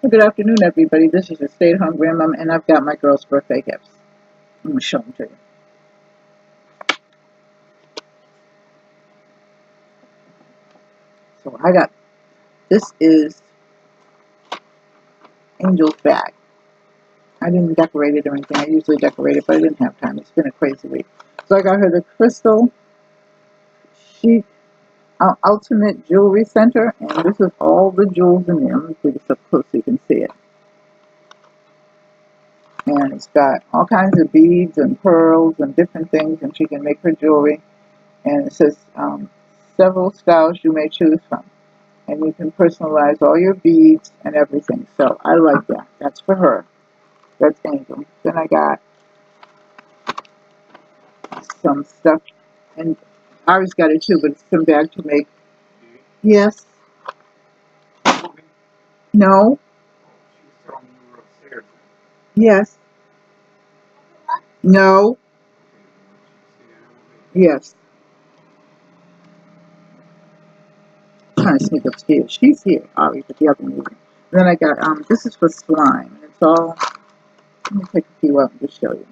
Well, good afternoon, everybody. This is your stay-at-home grandmom, and I've got my girls' birthday gifts. I'm going to show them to you. So I got, this is Angel's bag. I didn't decorate it or anything. I usually decorate it, but I didn't have time. It's been a crazy week. So I got her the Crystal Chic Ultimate Jewelry Center, and this is all the jewels in there. Let me put this up close so you can see it. And it's got all kinds of beads and pearls and different things, and she can make her jewelry. And it says several styles you may choose from. And you can personalize all your beads and everything. So I like that. That's for her. That's Angel. Then I got some stuff, and Ari's got it too, but it's some bag to make. Yes. No. Yes. No. Yes. I'm trying to sneak upstairs. She's here, Ari, but the other movie. Then I got this is for slime. It's all. Let me take a few up and just show you.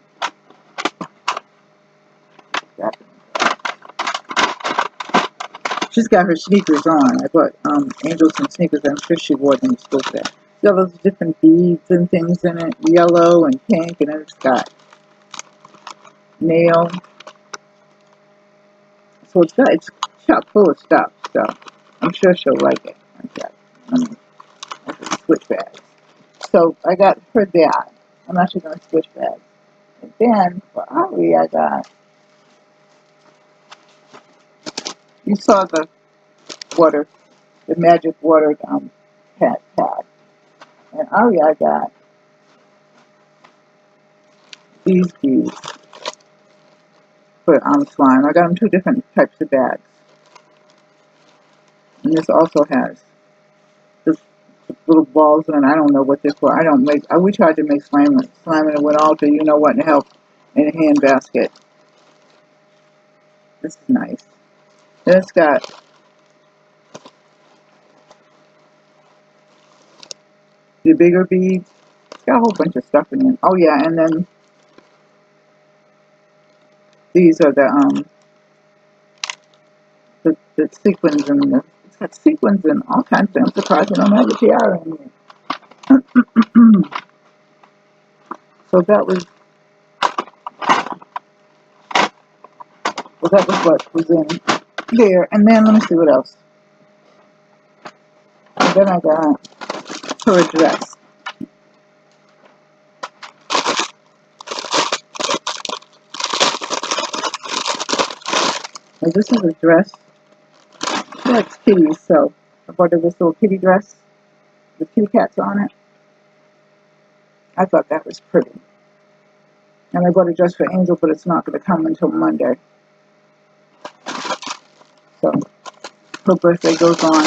She's got her sneakers on. I bought Angel some sneakers. I'm sure she wore them to school today. It's got those different beads and things in it, yellow and pink, and then it's got nail. So it's chock full of stuff. So I'm sure she'll like it. Okay, switch bags. So I got her that. I'm actually going to switch bags. And then for Ari, I got. You saw the water, the magic water pad. And Ari, I got these beads for slime. I got them two different types of bags. And this also has this little balls in it. I don't know what they're for. We tried to make slime and it went all to you know what to help in a hand basket. This is nice. Then it's got the bigger beads. It's got a whole bunch of stuff in it. Oh yeah, and then these are the sequins and it's got sequins and all kinds of things. I'm surprised I don't have a tiara in here. So that was what was in there. And then let me see what else. And then I got her a dress. Now this is a dress. She likes kitties, so I bought her this little kitty dress with kitty cats on it. I thought that was pretty. And I bought a dress for Angel, but it's not going to come until Monday. So her birthday goes on.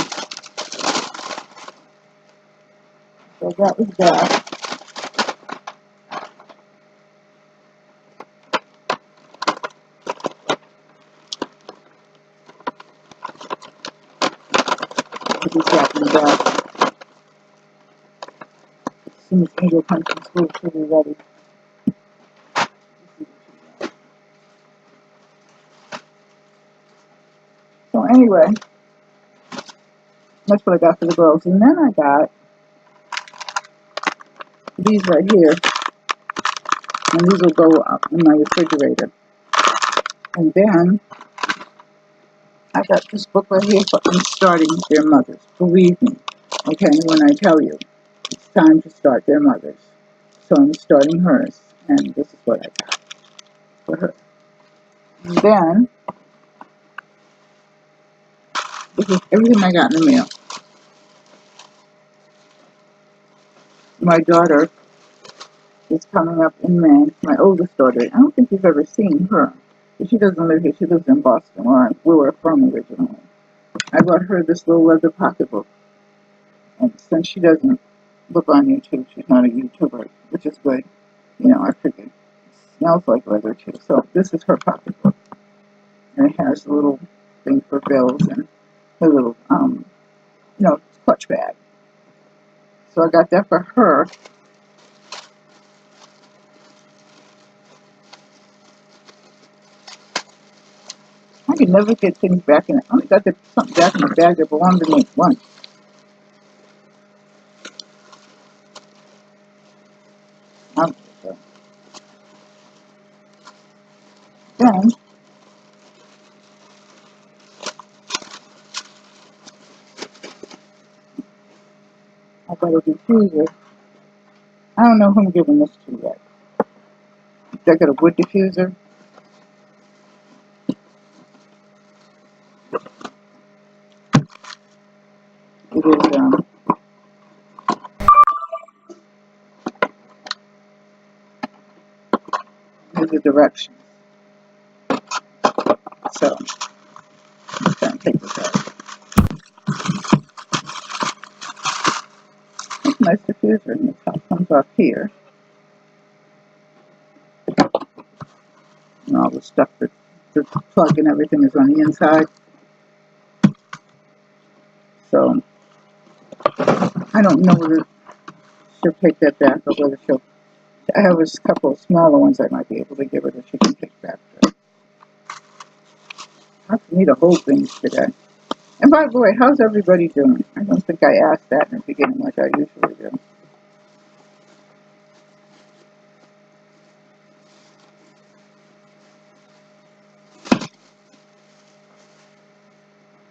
So that was that. Put this back in the bag. As soon as Angel comes from school, she'll be ready. So anyway, that's what I got for the girls. And then I got these right here. And these will go up in my refrigerator. And then I got this book right here for them starting their mothers. Believe me, okay, when I tell you, it's time to start their mothers. So I'm starting hers. And this is what I got for her. And then, this is everything I got in the mail. My daughter is coming up in May, my oldest daughter. I don't think you've ever seen her. But she doesn't live here. She lives in Boston, where we were from originally. I bought her this little leather pocketbook. And since she doesn't look on YouTube, she's not a YouTuber, which is good. You know, I figured it smells like leather too. So this is her pocketbook. And it has a little thing for bills and a little, clutch bag. So I got that for her. I can never get things back in it. I only got something back in the bag that belonged to me once. Then I got a diffuser. I don't know who I'm giving this to yet. I got a wood diffuser. It is here's the directions. So I'm trying to take this out. It's a nice diffuser, and the top comes off here, and all the stuff that the plug and everything is on the inside. So I don't know whether she'll take that back or whether she'll. I have a couple of smaller ones I might be able to give her that she can take back. I need to hold things today. And by the way, how's everybody doing? I don't think I asked that in the beginning like I usually do.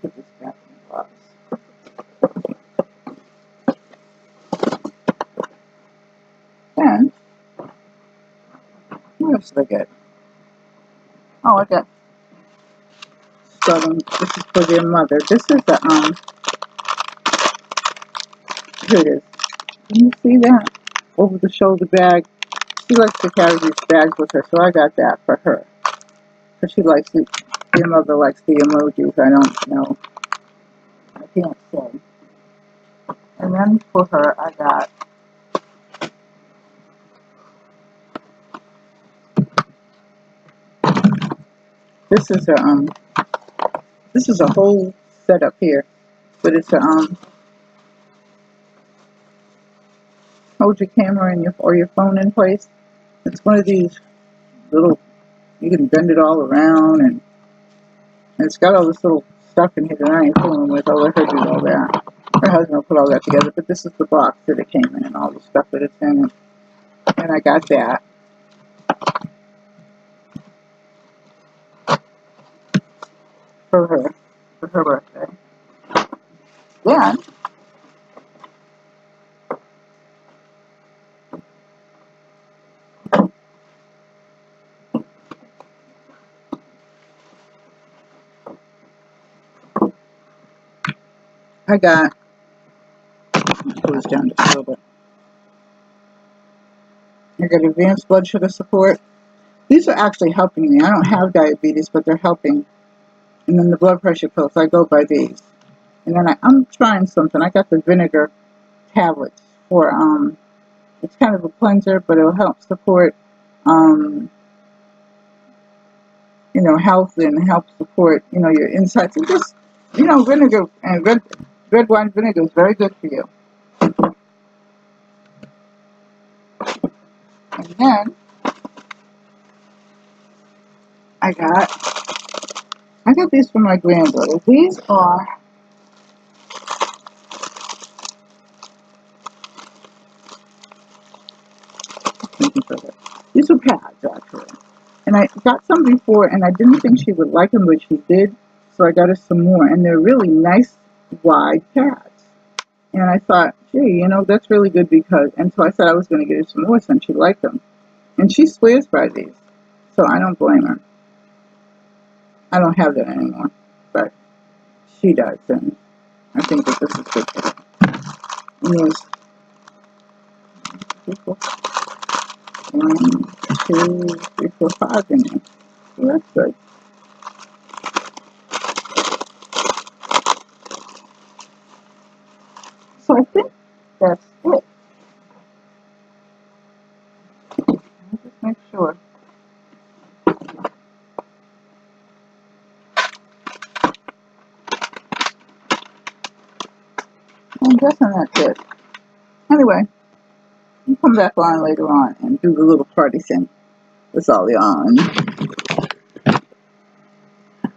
Put this back in the box. And what else did I get? Oh, I got starting. This is for their mother. This is the here it is. Can you see that? Over the shoulder bag. She likes to carry these bags with her, so I got that for her. Because she likes it. Their mother likes the emojis. I don't know. I can't say. And then for her, I got this is a whole setup here, but it's a hold your camera and your phone in place. It's one of these little, you can bend it all around, and it's got all this little stuff in here that I ain't fooling with. I'll let her do all that. Her husband will put all that together, but this is the box that it came in and all the stuff that it's in. And I got that. For her birthday. Then, I got, pull this down just a little bit. I got advanced blood sugar support. These are actually helping me. I don't have diabetes, but they're helping. And then the blood pressure pills, I go by these. And then I'm trying something. I got the vinegar tablets for, it's kind of a cleanser, but it'll help support, health and help support, your insides. And just, vinegar and red wine vinegar is very good for you. And then I got these for my granddaughter. These are these are pads actually. And I got some before and I didn't think she would like them, but she did. So I got her some more, and they're really nice wide pads. And I thought, gee, that's really good because, and so I said I was going to get her some more since she liked them. And she swears by these. So I don't blame her. I don't have that anymore. But she does, and I think that this is good for her. And there's 1, 2, 3, 4, 5 in there. So that's good. So I think that's it. Let me just make sure. I'm guessing that's it. Anyway, I'll come back on later on and do the little party thing with all y'all. And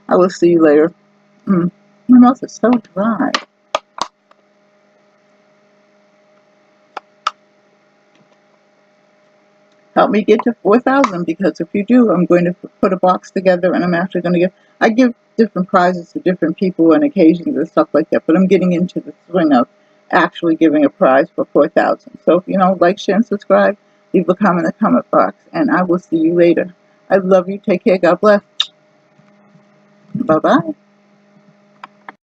I will see you later. My mouth is so dry. Help me get to 4,000, because if you do, I'm going to put a box together, and I'm actually going to I give different prizes to different people on occasions and stuff like that, but I'm getting into the swing of actually giving a prize for 4,000. So if you know, like, share, and subscribe, leave a comment in the comment box, and I will see you later. I love you. Take care. God bless. Bye-bye.